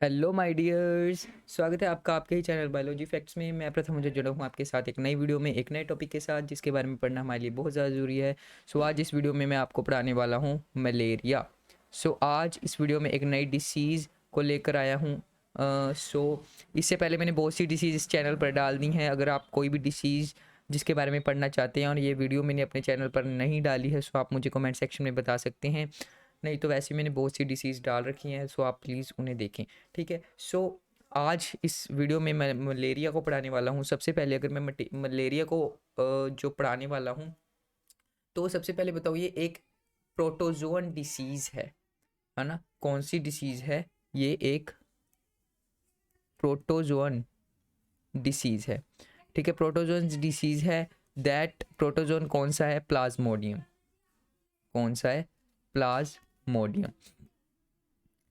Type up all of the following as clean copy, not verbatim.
Hello my dears, स्वागत है आपका आपके ही चैनल बायोलॉजी फैक्ट्स में। मैं प्रथम मुझे जुड़ा हूँ आपके साथ एक नई वीडियो में एक नए टॉपिक के साथ जिसके बारे में पढ़ना हमारे लिए बहुत ज़्यादा ज़रूरी है। आज इस वीडियो में मैं आपको पढ़ाने वाला हूँ मलेरिया। आज इस वीडियो में एक नई डिसीज़ को लेकर आया हूँ। इससे पहले मैंने बहुत सी डिसीज़ इस चैनल पर डाल दी हैं। अगर आप कोई भी डिसीज़ जिसके बारे में पढ़ना चाहते हैं और ये वीडियो मैंने अपने चैनल पर नहीं डाली है, आप मुझे कमेंट सेक्शन में बता सकते हैं। नहीं तो वैसे मैंने बहुत सी डिसीज़ डाल रखी हैं, आप प्लीज़ उन्हें देखें। ठीक है। आज इस वीडियो में मैं मलेरिया को पढ़ाने वाला हूँ। सबसे पहले अगर मैं मलेरिया को जो पढ़ाने वाला हूँ, तो सबसे पहले बताओ, ये एक प्रोटोजोअन डिसीज़ है ना। कौन सी डिसीज़ है? ये एक प्रोटोजोअन डिसीज़ है। ठीक है, प्रोटोजोअन डिसीज़ है। दैट प्रोटोजोअन कौन सा है? प्लाज्मोडियम। कौन सा है? प्लाज्मोडियम।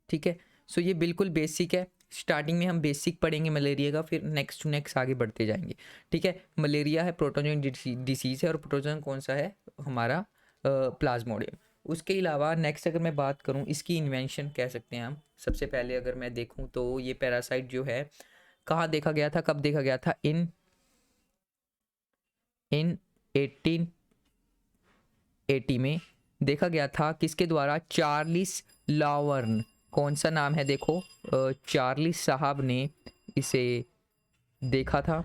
ठीक है। ये बिल्कुल बेसिक है। स्टार्टिंग में हम बेसिक पढ़ेंगे मलेरिया का, फिर नेक्स्ट टू नेक्स्ट आगे बढ़ते जाएंगे। ठीक है। मलेरिया है, प्रोटोजोन डिसीज़ है, और प्रोटोजोन कौन सा है? हमारा प्लाज्मोडियम। उसके अलावा नेक्स्ट अगर मैं बात करूं, इसकी इन्वेंशन कह सकते हैं हम। सबसे पहले अगर मैं देखूं तो ये पैरासाइट जो है कहाँ देखा गया था, कब देखा गया था? इन 1880 में देखा गया था। किसके द्वारा? चार्लिस लावर्न। कौन सा नाम है? देखो, चार्लिस साहब ने इसे देखा था,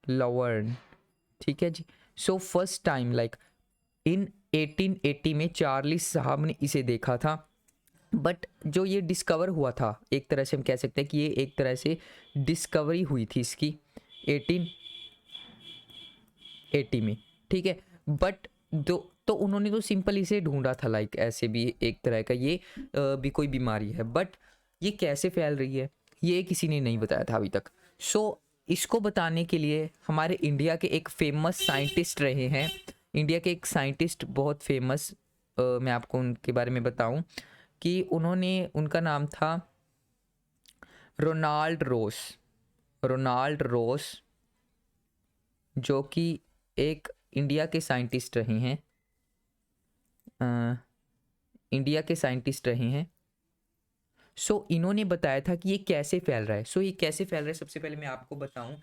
लावर्न। ठीक है जी। फर्स्ट टाइम लाइक इन 1880 में चार्लिस साहब ने इसे देखा था। बट जो ये डिस्कवर हुआ था, एक तरह से हम कह सकते हैं कि ये एक तरह से डिस्कवरी हुई थी इसकी 1880 में। ठीक है। बट तो उन्होंने तो सिंपल इसे ढूंढा था, लाइक ऐसे भी एक तरह का ये भी कोई बीमारी है। बट ये कैसे फैल रही है, ये किसी ने नहीं बताया था अभी तक। इसको बताने के लिए हमारे इंडिया के एक फेमस साइंटिस्ट रहे हैं। इंडिया के एक साइंटिस्ट बहुत फेमस, मैं आपको उनके बारे में बताऊं कि उनका नाम था रोनाल्ड रोस। रोनाल्ड रोस, जो कि एक इंडिया के साइंटिस्ट रहे हैं। इंडिया के साइंटिस्ट रहे हैं। इन्होंने बताया था कि ये कैसे फैल रहा है। ये कैसे फैल रहा है, सबसे पहले मैं आपको बताऊं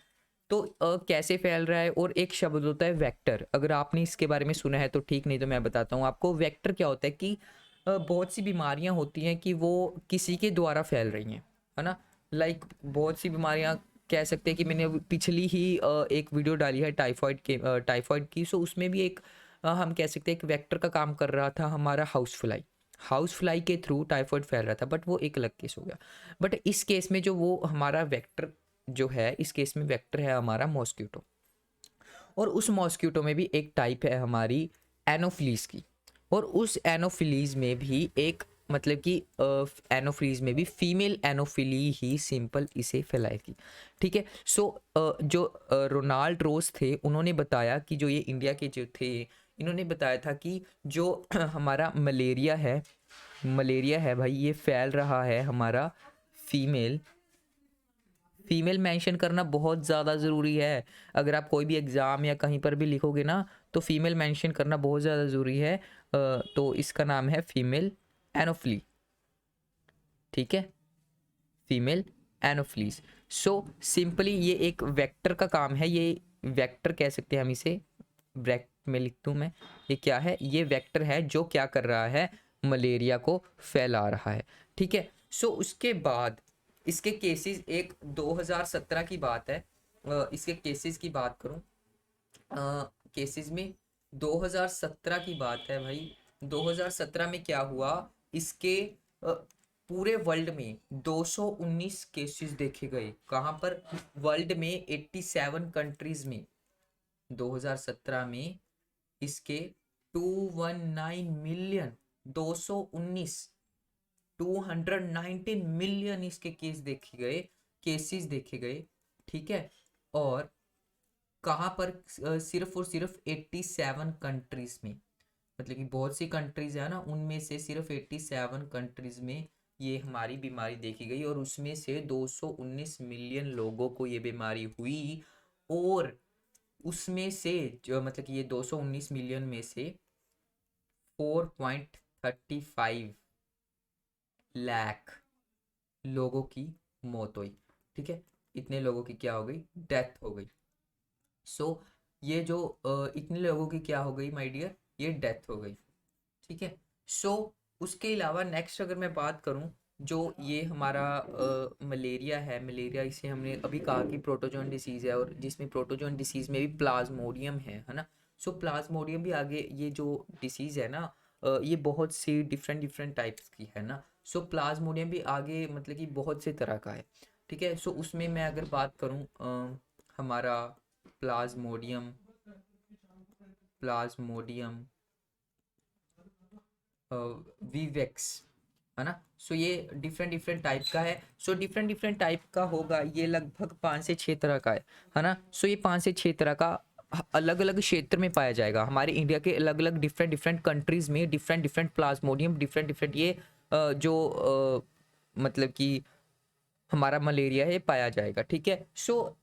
तो कैसे फैल रहा है। और एक शब्द होता है वेक्टर। अगर आपने इसके बारे में सुना है तो ठीक, नहीं तो मैं बताता हूँ आपको। वेक्टर क्या होता है कि बहुत सी बीमारियां होती हैं कि वो किसी के द्वारा फैल रही हैं, है ना। लाइक बहुत सी बीमारियां कह सकते हैं कि मैंने अभी पिछली ही एक वीडियो डाली है टाइफॉइड की। उसमें भी एक हम कह सकते हैं एक वेक्टर का काम कर रहा था हमारा हाउस फ्लाई के थ्रू टाइफॉइड फैल रहा था। बट वो एक अलग केस हो गया। बट इस केस में जो वो हमारा वेक्टर जो है, इस केस में वेक्टर है हमारा मॉस्क्यूटो। और उस मॉस्क्यूटो में भी एक टाइप है हमारी एनोफिलीज की। और उस एनोफिलीज में भी एक मतलब कि एनोफिलीज में भी फीमेल एनोफिली ही सिंपल इसे फैलाएगी। ठीक है। जो रोनाल्ड रोस थे, उन्होंने बताया कि जो ये इंडिया के जो थे, इन्होंने बताया था कि जो हमारा मलेरिया है भाई, ये फैल रहा है हमारा फीमेल फीमेल मेंशन करना बहुत ज़्यादा ज़रूरी है। अगर आप कोई भी एग्ज़ाम या कहीं पर भी लिखोगे ना, तो फीमेल मेंशन करना बहुत ज़्यादा ज़रूरी है। तो इसका नाम है फीमेल एनोफ्ली। ठीक है, फीमेल एनोफ्लीज। सिंपली ये एक वेक्टर का काम है। ये वेक्टर कह सकते हैं हम इसे। ब्रैकेट में लिख दूँ मैं, ये क्या है? ये वेक्टर है जो क्या कर रहा है? मलेरिया को फैला रहा है। ठीक है। उसके बाद इसके केसेस, एक 2017 की बात है। इसके केसेस की बात करूं, केसेस में 2017 की बात है भाई। 2017 में क्या हुआ? इसके पूरे वर्ल्ड में 219 केसेस देखे गए। कहाँ पर? वर्ल्ड में 87 कंट्रीज में। 2017 में इसके 219 मिलियन, 219, 219 मिलियन इसके केसेस देखे गए। ठीक है। और कहाँ पर? सिर्फ और सिर्फ 87 कंट्रीज में। मतलब कि बहुत सी कंट्रीज है ना, उनमें से सिर्फ 87 कंट्रीज में ये हमारी बीमारी देखी गई। और उसमें से 219 मिलियन लोगों को ये बीमारी हुई। और उसमें से जो मतलब कि ये 219 मिलियन में से 4.35 लाख लोगों की मौत हुई। ठीक है, इतने लोगों की क्या हो गई, डेथ हो गई। सो ये जो इतने लोगों की क्या हो गई माय डियर, ये डेथ हो गई। ठीक है। सो उसके अलावा नेक्स्ट अगर मैं बात करूं, जो ये हमारा मलेरिया है, मलेरिया इसे हमने अभी कहा कि प्रोटोजोन डिसीज़ है, और जिसमें प्रोटोजोन डिसीज़ में भी प्लाज्मोडियम है ना। सो प्लाज्मोडियम भी आगे, ये जो डिसीज़ है ना, ये बहुत सी डिफरेंट डिफरेंट टाइप्स की है ना। सो प्लाज्मोडियम भी आगे मतलब कि बहुत से तरह का है। ठीक है। सो उसमें मैं अगर बात करूं, हमारा प्लाज्मोडियम प्लाज्मोडियम वीवेक्स है ना। सो ये डिफरेंट डिफरेंट टाइप का है। सो डिफरेंट डिफरेंट टाइप का होगा, ये लगभग 5 से 6 तरह का है ना। सो ये 5 से 6 तरह का अलग अलग क्षेत्र में पाया जाएगा। हमारे इंडिया के अलग अलग डिफरेंट डिफरेंट कंट्रीज में different different Plasmodium, different different ये जो मतलब कि हमारा मलेरिया है पाया जाएगा। ठीक है। सो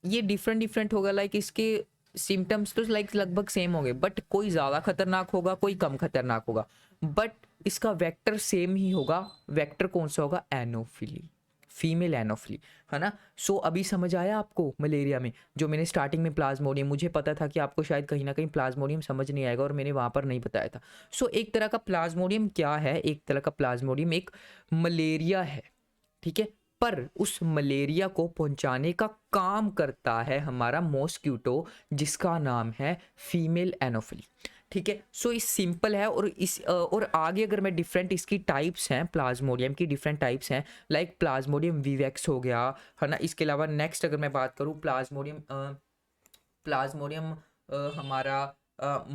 ये डिफरेंट डिफरेंट होगा, लाइक इसके सिम्टम्स तो लाइक लगभग सेम होंगे, बट कोई ज़्यादा खतरनाक होगा, कोई कम खतरनाक होगा, बट इसका वेक्टर सेम ही होगा। वेक्टर कौन सा होगा, एनोफिली, फीमेल एनोफिली, है ना। सो अभी समझ आया आपको मलेरिया में, जो मैंने स्टार्टिंग में प्लाज्मोडियम, मुझे पता था कि आपको शायद कहीं ना कहीं प्लाज्मोडियम समझ नहीं आएगा, और मैंने वहाँ पर नहीं बताया था। सो एक तरह का प्लाज्मोडियम क्या है, एक तरह का प्लाज्मोडियम एक मलेरिया है। ठीक है। पर उस मलेरिया को पहुंचाने का काम करता है हमारा मॉस्क्यूटो, जिसका नाम है फीमेल एनोफिली। ठीक है। सो इस सिंपल है, और इस और आगे अगर मैं डिफरेंट इसकी टाइप्स हैं, प्लाज्मोडियम की डिफरेंट टाइप्स हैं, लाइक प्लाज्मोडियम विवेक्स हो गया, है ना। इसके अलावा नेक्स्ट अगर मैं बात करूँ, प्लाज्मोडियम प्लाज्मोडियम हमारा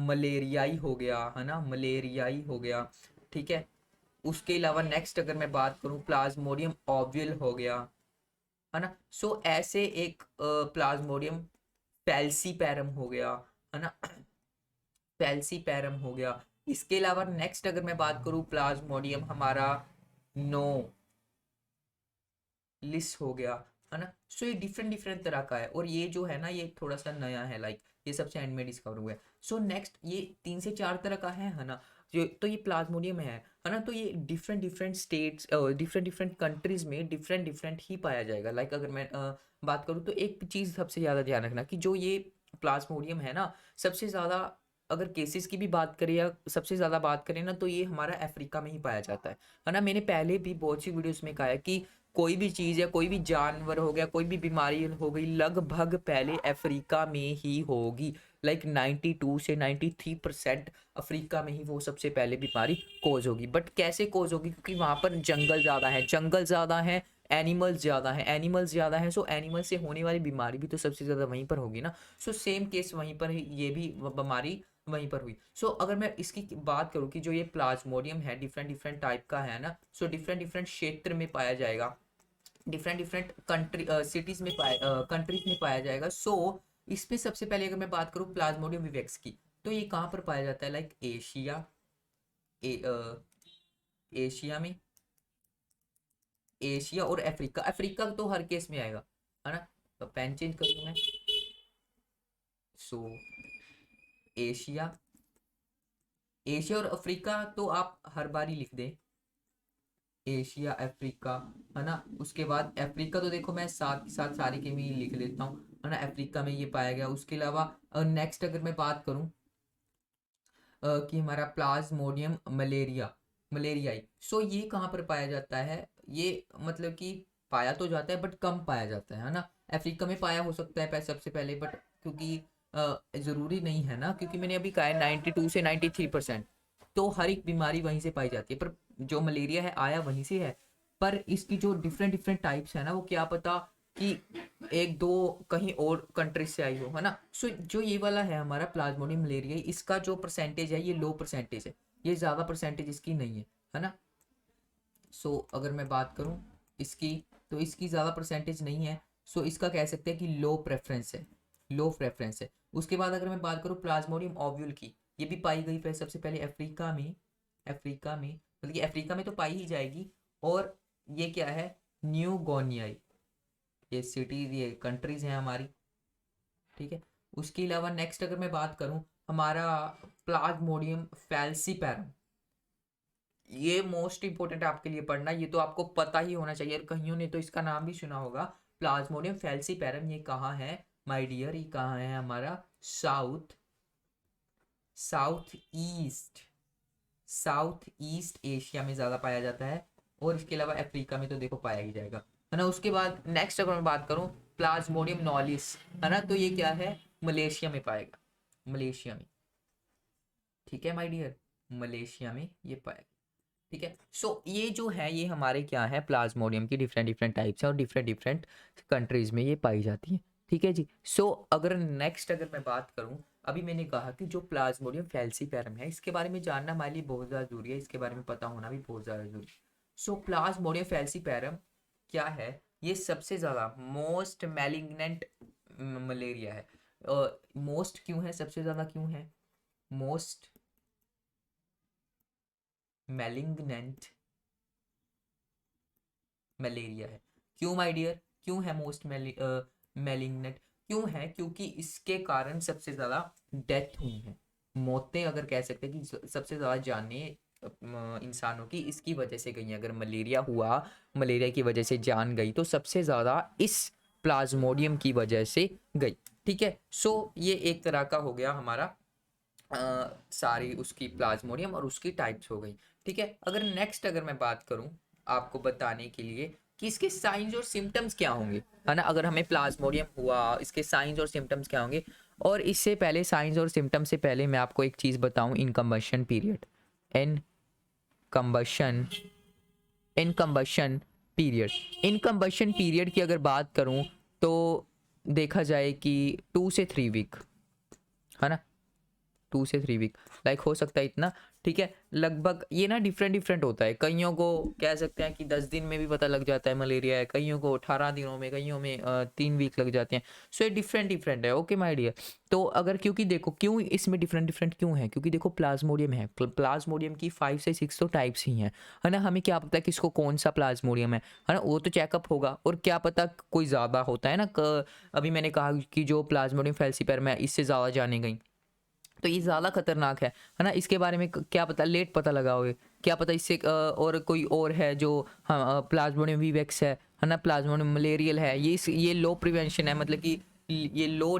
मलेरियाई हो गया, है ना, मलेरियाई हो गया। ठीक है। उसके अलावा नेक्स्ट अगर मैं बात करूं, प्लाज्मोडियम ओव्यूल हो गया, है ना। सो ऐसे एक प्लाज्मोडियम फैल्सीपैरम हो गया, है ना, फैल्सीपैरम हो गया। इसके अलावा नेक्स्ट अगर मैं बात करूं, प्लाज्मोडियम हमारा नो लिस हो गया, है ना। सो ये डिफरेंट डिफरेंट तरह का है, और ये जो है ना, ये थोड़ा सा नया है, लाइक ये सबसे एंड में डिस्कवर हुआ है। सो नेक्स्ट ये 3 से 4 तरह का है ना। जो तो ये प्लाज्मोडियम है ना। तो ये different different states, different different countries में डिफरेंट डिफरेंट ही पाया जाएगा। लाइक अगर मैं बात करूँ, तो एक चीज़ सबसे ज़्यादा ध्यान रखना कि जो ये प्लाज्मोडियम है ना, सबसे ज़्यादा अगर केसेस की भी बात करें या सबसे ज़्यादा बात करें ना, तो ये हमारा अफ्रीका में ही पाया जाता है ना। मैंने पहले भी बहुत सी वीडियोस में कहा है कि कोई भी चीज़ या कोई भी जानवर हो गया, कोई भी बीमारी हो गई, लगभग पहले अफ्रीका में ही होगी। लाइक 92 से 93% अफ्रीका में ही वो सबसे पहले बीमारी कोज होगी। बट कैसे कोज होगी, क्योंकि वहाँ पर जंगल ज़्यादा है, जंगल ज़्यादा है, एनिमल्स ज़्यादा है, एनिमल्स ज़्यादा है। सो एनिमल से होने वाली बीमारी भी तो सबसे ज़्यादा वहीं पर होगी ना। सो सेम केस वहीं पर ही, ये भी बीमारी वहीं पर हुई। सो अगर मैं इसकी बात करूँ कि जो ये प्लाज्मोडियम है डिफरेंट डिफरेंट टाइप का है ना, सो डिफरेंट डिफरेंट क्षेत्र में पाया जाएगा, डिफरेंट डिफरेंट कंट्री सिटीज में कंट्रीज में पाया जाएगा। सो इसमें सबसे पहले अगर मैं बात करूँ प्लाज्मोडियम विवेक्स की, तो ये कहाँ पर पाया जाता है, लाइक एशिया, एशिया में, एशिया और अफ्रीका। अफ्रीका तो हर केस में आएगा, है ना। तो पेन चेंज करूँ मैं, सो एशिया, एशिया और अफ्रीका तो आप हर बार ही लिख दें, एशिया अफ्रीका, है ना। उसके बाद अफ्रीका तो देखो मैं साथ के साथ सारे के भी लिख लेता हूँ, है ना। अफ्रीका में ये पाया गया। उसके अलावा नेक्स्ट अगर मैं बात करूँ कि हमारा प्लाज्मोडियम मलेरिया, मलेरियाई, सो ये कहाँ पर पाया जाता है, ये मतलब कि पाया तो जाता है बट कम पाया जाता है ना। अफ्रीका में पाया हो सकता है सबसे पहले, बट क्योंकि ज़रूरी नहीं है ना, क्योंकि मैंने अभी कहा है 92 से 93%, तो हर एक बीमारी वहीं से पाई जाती है। पर जो मलेरिया है आया वहीं से है, पर इसकी जो डिफरेंट डिफरेंट टाइप्स है ना, वो क्या पता कि एक दो कहीं और कंट्री से आई हो, है ना। सो जो ये वाला है हमारा प्लाज्मोडियम मलेरिया, इसका जो परसेंटेज है ये लो परसेंटेज है, ये ज़्यादा परसेंटेज इसकी नहीं है ना। सो अगर मैं बात करूं इसकी, तो इसकी ज़्यादा परसेंटेज नहीं है। सो इसका कह सकते हैं कि लो प्रेफरेंस है, लो प्रेफरेंस है। उसके बाद अगर मैं बात करूं प्लाज्मोडियम ओव्यूल की, ये भी पाई गई सबसे पहले अफ्रीका में, अफ्रीका में मतलब कि अफ्रीका में तो पाई ही जाएगी। और ये क्या है, न्यू गोनियाई, ये सिटीज, ये कंट्रीज हैं हमारी। ठीक है। उसके अलावा नेक्स्ट अगर मैं बात करूं, हमारा प्लाज्मोडियम फैल्सीपैरम, ये मोस्ट इंपॉर्टेंट आपके लिए पढ़ना, ये तो आपको पता ही होना चाहिए, और कईयों ने तो इसका नाम भी सुना होगा, प्लाज्मोडियम फैल्सीपैरम। ये कहाँ है माय डियर, ये कहाँ है हमारा, south south east south east Asia में ज़्यादा पाया जाता है, और इसके अलावा अफ्रीका में तो देखो पाया ही जाएगा, है ना। उसके बाद नेक्स्ट अगर मैं बात करूँ, प्लाज्मोडियम नॉलिस, है ना, तो ये क्या है, मलेशिया में पाएगा, मलेशिया में, ठीक है माय डियर, मलेशिया में ये पाएगा, ठीक है। सो ये जो है ये हमारे क्या है, प्लाज्मोडियम की डिफरेंट डिफरेंट टाइप्स हैं, और डिफरेंट डिफरेंट कंट्रीज में ये पाई जाती है, ठीक है जी। सो अगर नेक्स्ट अगर मैं बात करूं, अभी मैंने कहा कि जो प्लाज्मोडियम फैल्सीपैरम है, इसके बारे में जानना हमारे लिए बहुत ज़्यादा जरूरी है, इसके बारे में पता होना भी बहुत ज़्यादा जरूरी है। सो प्लाज्मोडियम फैल्सीपैरम क्या है, ये सबसे ज़्यादा मोस्ट मैलिग्नेंट मलेरिया है। मोस्ट क्यों है, सबसे ज़्यादा क्यों है, मोस्ट मैलिग्नेंट मलेरिया है, क्यों माय डियर, क्यों है मोस्ट मैलिग्नेंट, क्यों है, क्योंकि इसके कारण सबसे ज़्यादा डेथ हुई है, मौतें अगर कह सकते हैं कि सबसे ज़्यादा जानें इंसानों की इसकी वजह से गई हैं। अगर मलेरिया हुआ, मलेरिया की वजह से जान गई, तो सबसे ज़्यादा इस प्लाज्मोडियम की वजह से गई, ठीक है। सो ये एक तरह का हो गया हमारा सारी उसकी प्लाज्मोडियम और उसकी टाइप्स हो गई, ठीक है। अगर नेक्स्ट अगर मैं बात करूं आपको बताने के लिए कि इसके साइंस और सिम्टम्स क्या होंगे, है ना, अगर हमें प्लाज्मोडियम हुआ इसके साइंस और सिम्टम्स क्या होंगे, और इससे पहले साइंस और सिम्टम्स से पहले मैं आपको एक चीज़ बताऊं, इनकम्बशन पीरियड, इनकम्बशन इनकम्बशन पीरियड, इनकम्बशन पीरियड की अगर बात करूं तो देखा जाए कि 2 से 3 वीक, है ना, 2 से 3 वीक, लाइक हो सकता है इतना, ठीक है। लगभग ये ना डिफरेंट डिफरेंट होता है, कईयों को कह सकते हैं कि 10 दिन में भी पता लग जाता है मलेरिया है, कईयों को 18 दिनों में, कईयों में 3 वीक लग जाते हैं। सो ये डिफरेंट डिफरेंट है, ओके माय डियर। तो अगर क्योंकि देखो क्यों इसमें डिफरेंट डिफरेंट क्यों है, क्योंकि देखो प्लाज्मोडियम है, प्लाज्मोडियम की 5 से 6 तो टाइप्स ही हैं, है ना। हमें क्या पता किसको कौन सा प्लाज्मोडियम है ना, वो तो चेकअप होगा, और क्या पता कोई ज़्यादा होता है ना, अभी मैंने कहा कि जो प्लाज्मोडियम फैल्सीपैरम है इससे ज़्यादा जाने गई, तो ये ज़्यादा खतरनाक है ना। इसके बारे में क्या पता, लेट पता लगाओगे, क्या पता इससे और कोई और है जो, हाँ, प्लाज्मोडियम वीवेक्स है ना, प्लाज्मोडियम मलेरियल है, ये लो प्रिवेंशन है, मतलब कि ये लो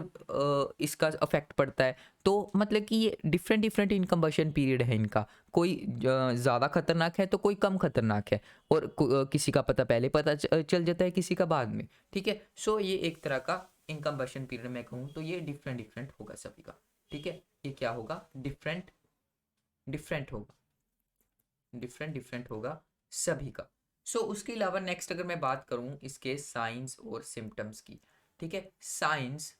इसका अफेक्ट पड़ता है। तो मतलब कि ये डिफरेंट डिफरेंट इनकम्बशन पीरियड है इनका, कोई ज़्यादा खतरनाक है तो कोई कम खतरनाक है, और किसी का पता पहले पता चल जाता है, किसी का बाद में, ठीक है। सो ये एक तरह का इनकम्बशन पीरियड मैं कहूँ तो ये डिफरेंट डिफरेंट होगा सभी का, ठीक है। ये क्या होगा, डिफरेंट डिफरेंट होगा, डिफरेंट डिफरेंट होगा सभी का। सो उसके अलावा नेक्स्ट अगर मैं बात करूं इसके साइंस और सिम्टम्स की, ठीक है, साइंस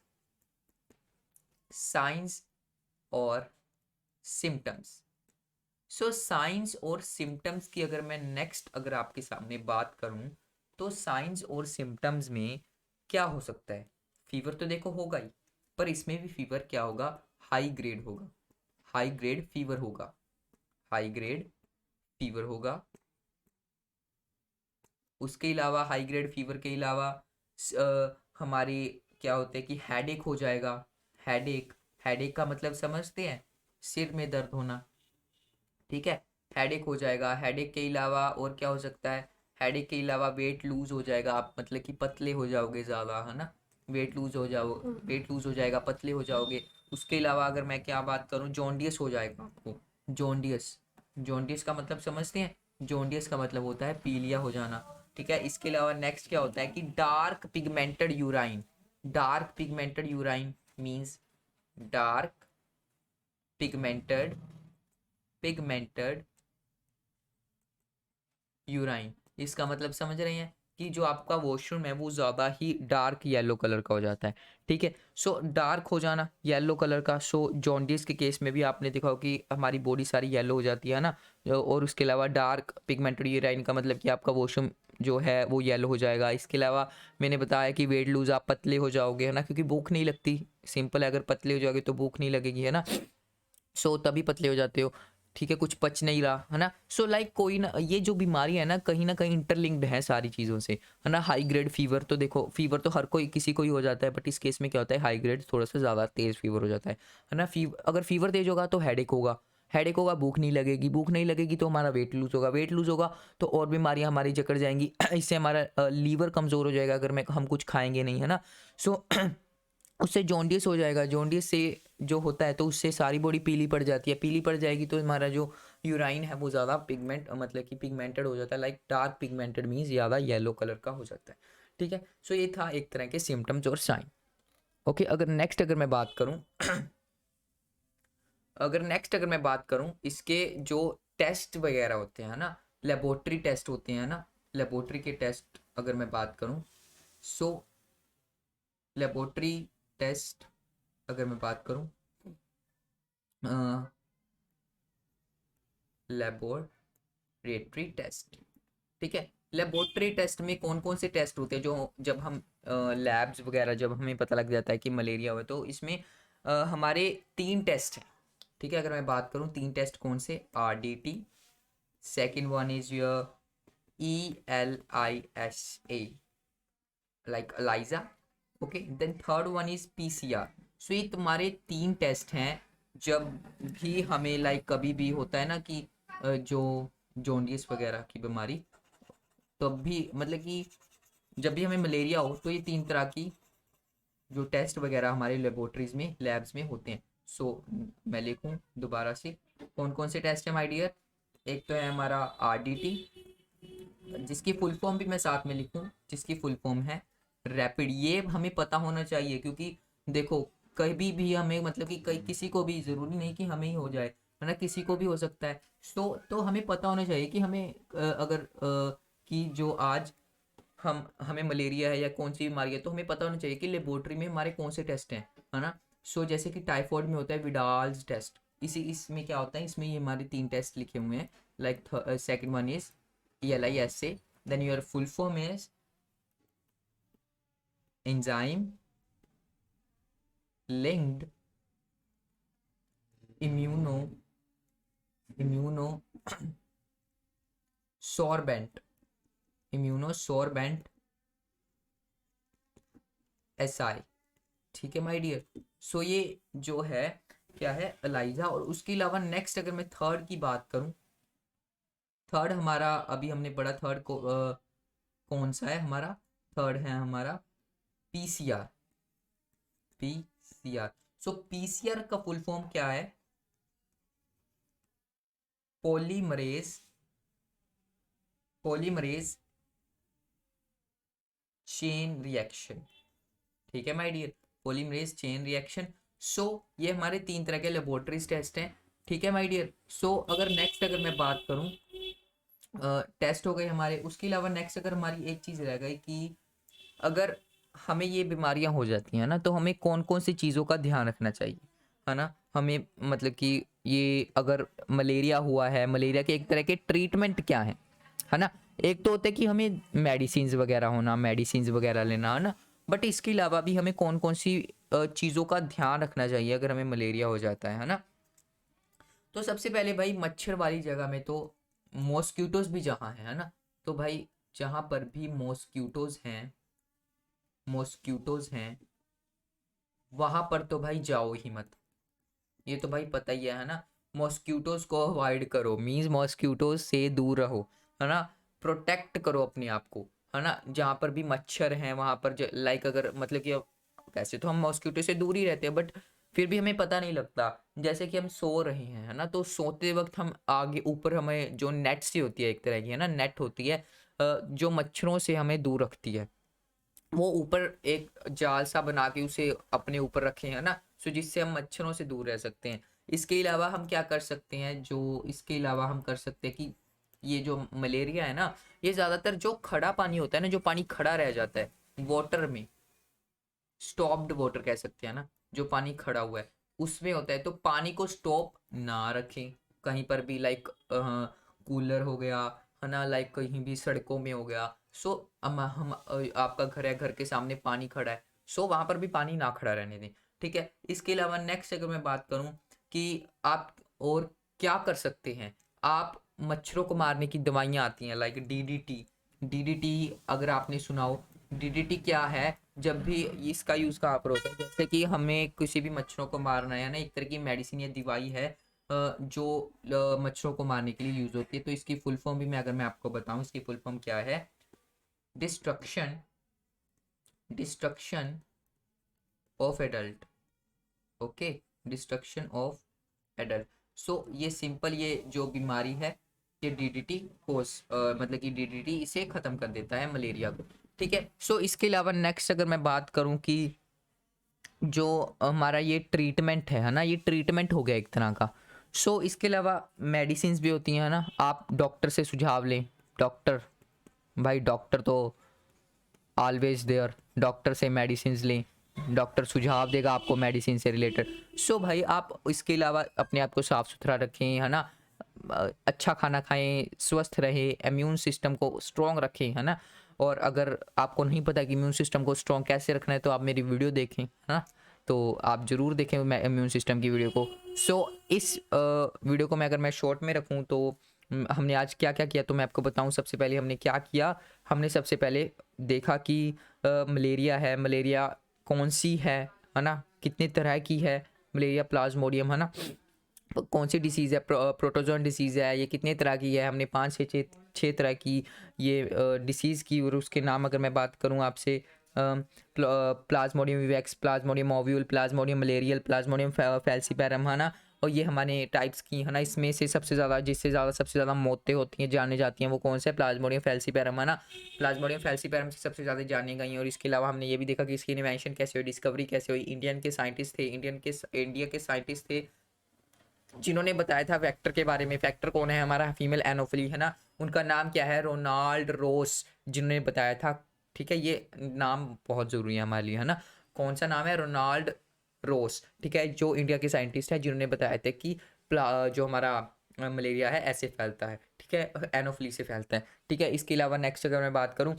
साइंस और सिम्टम्स। सो साइंस और सिम्टम्स की अगर मैं नेक्स्ट अगर आपके सामने बात करूं, तो साइंस और सिम्टम्स में क्या हो सकता है, फीवर तो देखो होगा ही, पर इसमें भी फीवर क्या होगा, हाई ग्रेड होगा, हाई ग्रेड फीवर होगा, हाई ग्रेड फीवर होगा। उसके अलावा हाई ग्रेड फीवर के अलावा हमारी क्या होता है कि हेडेक हो जाएगा, हेडेक, हेडेक का मतलब समझते हैं, सिर में दर्द होना, ठीक है, हेडेक हो जाएगा। हेडेक के अलावा और क्या हो सकता है, हेडेक के अलावा वेट लूज हो जाएगा, आप मतलब कि पतले हो जाओगे ज़्यादा, है ना, वेट लूज हो जाओ, वेट लूज हो जाएगा, पतले हो जाओगे। उसके अलावा अगर मैं क्या बात करूँ, जॉन्डियस हो जाएगा आपको, जॉन्डियस, जॉन्डियस का मतलब समझते हैं, जॉन्डियस का मतलब होता है पीलिया हो जाना, ठीक है। इसके अलावा नेक्स्ट क्या होता है कि dark pigmented urine, dark pigmented urine means dark pigmented pigmented urine, इसका मतलब समझ रहे हैं कि जो आपका वॉशरूम है वो ज़्यादा ही डार्क येलो कलर का हो जाता है, ठीक है। सो डार्क हो जाना येलो कलर का, सो जॉन्डिस के केस में भी आपने देखा हो कि हमारी बॉडी सारी येलो हो जाती है ना। और उसके अलावा डार्क पिगमेंटेड यूराइन का मतलब कि आपका वॉशरूम जो है वो येलो हो जाएगा। इसके अलावा मैंने बताया कि वेट लूज, आप पतले हो जाओगे, है ना, क्योंकि भूख नहीं लगती, सिंपल है, अगर पतले हो जाओगे तो भूख नहीं लगेगी, है ना, सो तभी पतले हो जाते हो, ठीक है, कुछ पच नहीं रहा, है ना। सो लाइक कोई ना, ये जो बीमारी है ना कहीं इंटरलिंक्ड है सारी चीज़ों से, है ना। हाई ग्रेड फीवर तो देखो, फीवर तो हर कोई किसी को ही हो जाता है, बट इस केस में क्या होता है, हाई ग्रेड थोड़ा सा ज़्यादा तेज़ फीवर हो जाता है ना। अगर फीवर तेज होगा तो हेडेक होगा, हेडेक होगा, भूख नहीं लगेगी, भूख नहीं लगेगी तो हमारा वेट लूज़ होगा, वेट लूज़ होगा तो और बीमारियां हमारी जकड़ जाएंगी। इससे हमारा लीवर कमज़ोर हो जाएगा अगर मैं हम कुछ खाएंगे नहीं, है ना। सो उससे जॉन्डिस हो जाएगा, जॉन्डिस से जो होता है तो उससे सारी बॉडी पीली पड़ जाती है, पीली पड़ जाएगी तो हमारा जो यूराइन है वो ज़्यादा पिगमेंट मतलब कि पिगमेंटेड हो जाता है, लाइक डार्क पिगमेंटेड मीन्स ज़्यादा येलो कलर का हो जाता है, ठीक है। सो ये था एक तरह के सिम्टम्स और साइन। ओके, अगर मैं बात करूँ अगर मैं बात करूँ इसके जो टेस्ट वगैरह होते हैं ना, लेबोरेटरी टेस्ट होते हैं ना, लेबोरेटरी के टेस्ट अगर मैं बात करूँ, सो लेबोरेटरी टेस्ट अगर मैं बात करूँ, लेबोरेटरी टेस्ट, ठीक है। लेबोरेटरी टेस्ट में कौन कौन से टेस्ट होते हैं जो जब हम लैब्स वगैरह जब हमें पता लग जाता है कि मलेरिया हुआ, तो इसमें हमारे 3 टेस्ट हैं, ठीक है। अगर मैं बात करूँ 3 टेस्ट कौन से, RDT, second one is your ELISA like ELISA, okay, then third one is PCR। So ये तुम्हारे 3 टेस्ट हैं जब भी हमें लाइक कभी भी होता है ना कि जो जॉन्डिस वगैरह की बीमारी, तब भी मतलब कि जब भी हमें मलेरिया हो तो ये 3 तरह की जो टेस्ट वगैरह हमारे लेबोरेटरीज में लैब्स में होते हैं। सो मैं लिखूं दोबारा से कौन कौन से टेस्ट है माय डियर। एक तो है हमारा RDT, जिसकी फुल फॉर्म भी मैं साथ में लिखूं, जिसकी फुल फॉर्म है रैपिड। ये हमें पता होना चाहिए क्योंकि देखो कभी भी हमें मतलब कि कई किसी को भी, ज़रूरी नहीं कि हमें ही हो जाए, है ना, किसी को भी हो सकता है। तो हमें पता होना चाहिए कि हमें अगर कि जो आज हमें मलेरिया है या कौन सी बीमारी है, तो हमें पता होना चाहिए कि लेबोरेटरी में हमारे कौन से टेस्ट हैं, है ना। सो जैसे कि टाइफॉइड में होता है विडाल्स टेस्ट, इसी इसमें क्या होता है, इसमें ये हमारे 3 टेस्ट लिखे हुए हैं, like second one is ELISA, then your full form is enzyme linked immuno sorbent SI, ठीक है माय डियर। सो ये जो है क्या है, ELISA। और उसके अलावा नेक्स्ट अगर मैं थर्ड की बात करूं, थर्ड हमारा अभी हमने पढ़ा, थर्ड को कौन सा है हमारा, थर्ड है हमारा PCR। सो PCR का फुल फॉर्म क्या है, पॉलीमरेज चेन रिएक्शन, ठीक है my dear, polymerase chain reaction. So ये हमारे 3 तरह के लेबोरेटरीज टेस्ट हैं, ठीक है माय डियर। सो अगर मैं बात करूं, टेस्ट हो गए हमारे, उसके अलावा नेक्स्ट अगर हमारी एक चीज़ रह गई कि अगर हमें ये बीमारियां हो जाती हैं ना, तो हमें कौन कौन सी चीज़ों का ध्यान रखना चाहिए, है ना। हमें मतलब कि ये अगर मलेरिया हुआ है, मलेरिया के एक तरह के ट्रीटमेंट क्या है ना। एक तो होता है कि हमें मेडिसिन वगैरह लेना, है ना। बट इसके अलावा भी हमें कौन कौन सी चीज़ों का ध्यान रखना चाहिए अगर हमें मलेरिया हो जाता है ना। तो सबसे पहले भाई मच्छर वाली जगह में तो मॉस्क्यूटोज भी जहाँ है ना, तो भाई जहाँ पर भी मॉस्क्यूटोज हैं वहां पर तो भाई जाओ ही मत, ये तो भाई पता ही है ना। मॉस्क्यूटोज को अवॉइड करो, मीन्स मॉस्क्यूटोज से दूर रहो, है ना। प्रोटेक्ट करो अपने आप को, है ना। जहाँ पर भी मच्छर हैं वहां पर लाइक अगर मतलब कि वैसे तो हम मॉस्क्यूटो से दूर ही रहते हैं, बट फिर भी हमें पता नहीं लगता। जैसे कि हम सो रहे हैं, है ना, तो सोते वक्त हम आगे ऊपर हमें जो नेट सी होती है, एक तरह की, है ना, नेट होती है जो मच्छरों से हमें दूर रखती है, वो ऊपर एक जाल सा बना के उसे अपने ऊपर रखे हैं ना, सो जिससे हम मच्छरों से दूर रह सकते हैं। इसके अलावा हम क्या कर सकते हैं, जो इसके अलावा हम कर सकते हैं कि ये जो मलेरिया है ना, ये ज़्यादातर जो खड़ा पानी होता है ना, जो पानी खड़ा रह जाता है वाटर में, स्टॉप्ड वाटर कह सकते हैं ना, जो पानी खड़ा हुआ है उसमें होता है, तो पानी को स्टॉप ना रखें कहीं पर भी, लाइक कूलर हो गया, है ना, लाइक कहीं भी सड़कों में हो गया। सो हम आपका घर है, घर के सामने पानी खड़ा है, सो वहाँ पर भी पानी ना खड़ा रहने दें, ठीक है। इसके अलावा नेक्स्ट अगर मैं बात करूँ कि आप और क्या कर सकते हैं, आप मच्छरों को मारने की दवाइयाँ आती हैं लाइक DDT, अगर आपने सुना हो। DDT क्या है, जब भी इसका यूज़ कहाँ पर होता है, जैसे कि हमें किसी भी मच्छरों को मारना है ना, एक तरह की मेडिसिन या दवाई है जो मच्छरों को मारने के लिए यूज़ होती है। तो इसकी फुल फॉर्म भी मैं आपको बताऊं, इसकी फुल फॉर्म क्या है? Destruction destruction of adult. Okay, destruction of adult. So ये सिंपल, ये जो बीमारी है ये डीडीटी कोस मतलब कि डीडीटी इसे ख़त्म कर देता है, मलेरिया को। ठीक है। सो इसके अलावा नेक्स्ट अगर मैं बात करूं कि जो हमारा ये ट्रीटमेंट है ना, ये ट्रीटमेंट हो गया एक तरह का। सो इसके अलावा मेडिसिन भी होती हैं ना, आप डॉक्टर से सुझाव लें। डॉक्टर, भाई डॉक्टर तो ऑलवेज देयर, डॉक्टर से मेडिसिन लें, डॉक्टर सुझाव देगा आपको मेडिसिन से रिलेटेड। सो भाई आप इसके अलावा अपने आप को साफ़ सुथरा रखें, है ना, अच्छा खाना खाएं, स्वस्थ रहे, इम्यून सिस्टम को स्ट्रॉन्ग रखें, है ना। और अगर आपको नहीं पता कि इम्यून सिस्टम को स्ट्रॉन्ग कैसे रखना है तो आप मेरी वीडियो देखें, है ना। तो आप ज़रूर देखें मैं इम्यून सिस्टम की वीडियो को। सो इस वीडियो को अगर मैं शॉर्ट में रखूँ तो हमने आज क्या क्या किया तो मैं आपको बताऊं। सबसे पहले हमने क्या किया, हमने सबसे पहले देखा कि मलेरिया है, मलेरिया कौन सी है ना, कितने तरह की है मलेरिया, प्लाज्मोडियम, है ना, कौन सी डिसीज़ है, प्रोटोजोन डिसीज़ है, ये कितने तरह की है। हमने 5 से 6 तरह की ये डिसीज़ की, और उसके नाम अगर मैं बात करूँ आपसे, Plasmodium vivax, Plasmodium ovule, Plasmodium malarial, Plasmodium falciparum, है ना। और ये हमारे टाइप्स की, है ना। इसमें से सबसे ज़्यादा, जिससे ज़्यादा सबसे ज़्यादा मौतें होती हैं, जाने जाती हैं, वो कौन सा है? प्लाज्मोडियम फैल्सीपैरम, है ना। प्लाज्मोडियम फैल्सीपैरम से सबसे ज़्यादा जानी गई हैं। और इसके अलावा हमने ये भी देखा कि इसकी इन्वेंशन कैसे हुई, डिस्कवरी कैसे हुई। इंडिया के साइंटिस्ट थे जिन्होंने बताया था वेक्टर के बारे में। वेक्टर कौन है? हमारा फीमेल एनोफिली, है ना। उनका नाम क्या है? रोनाल्ड रोस, जिन्होंने बताया था। ठीक है, ये नाम बहुत ज़रूरी है हमारे लिए, है ना। कौन सा नाम है? रोनाल्ड रोस। ठीक है, जो इंडिया के साइंटिस्ट हैं जिन्होंने बताया था कि जो हमारा मलेरिया है ऐसे फैलता है। ठीक है, एनोफिली से फैलता है। ठीक है, इसके अलावा नेक्स्ट अगर मैं बात करूँ,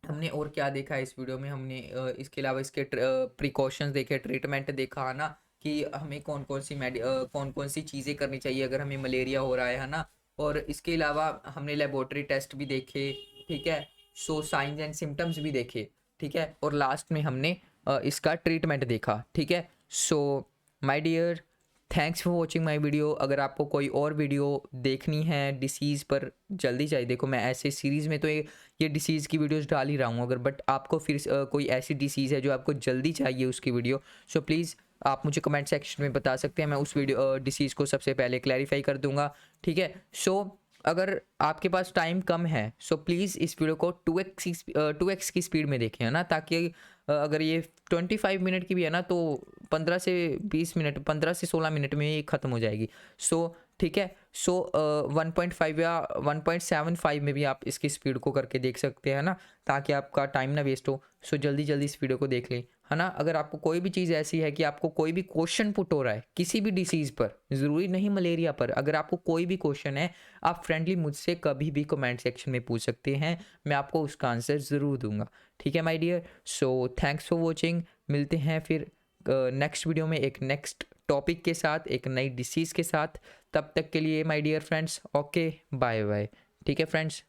हमने और क्या देखा है इस वीडियो में, हमने इसके अलावा इसके प्रिकॉशंस देखे, ट्रीटमेंट देखा, है ना, कि हमें कौन कौन सी चीज़ें करनी चाहिए अगर हमें मलेरिया हो रहा है ना। और इसके अलावा हमने लेबोरेटरी टेस्ट भी देखे। ठीक है, सो साइंस एंड सिम्टम्स भी देखे। ठीक है, और लास्ट में हमने इसका ट्रीटमेंट देखा। ठीक है, so my dear, thanks for watching my video. अगर आपको कोई और वीडियो देखनी है डिसीज़ पर, जल्दी चाहिए, देखो मैं ऐसे सीरीज़ में तो ये डिसीज़ की वीडियोस डाल ही रहा हूँ। अगर बट आपको फिर कोई ऐसी डिसीज़ है जो आपको जल्दी चाहिए उसकी वीडियो, सो प्लीज़ आप मुझे कमेंट सेक्शन में बता सकते हैं, मैं उस वीडियो डिसीज़ को सबसे पहले क्लैरिफाई कर दूंगा। ठीक है, सो अगर आपके पास टाइम कम है सो प्लीज़ इस वीडियो को 2x की स्पीड में देखें, है ना, ताकि अगर ये 25 मिनट की भी है ना तो 15 से 20 मिनट, 15 से 16 मिनट में ये ख़त्म हो जाएगी। सो ठीक है, सो 1.5 या 1.75 में भी आप इसकी स्पीड को करके देख सकते हैं ना, ताकि आपका टाइम ना वेस्ट हो। सो जल्दी जल्दी इस वीडियो को देख लें, है ना। अगर आपको कोई भी चीज़ ऐसी है कि आपको कोई भी क्वेश्चन पुट हो रहा है किसी भी डिसीज़ पर, ज़रूरी नहीं मलेरिया पर, अगर आपको कोई भी क्वेश्चन है, आप फ्रेंडली मुझसे कभी भी कमेंट सेक्शन में पूछ सकते हैं, मैं आपको उसका आंसर ज़रूर दूंगा। ठीक है my dear, so thanks for watching. मिलते हैं फिर नेक्स्ट वीडियो में एक नेक्स्ट टॉपिक के साथ, एक नई डिसीज़ के साथ। तब तक के लिए my dear friends, okay, bye bye. ठीक है फ्रेंड्स।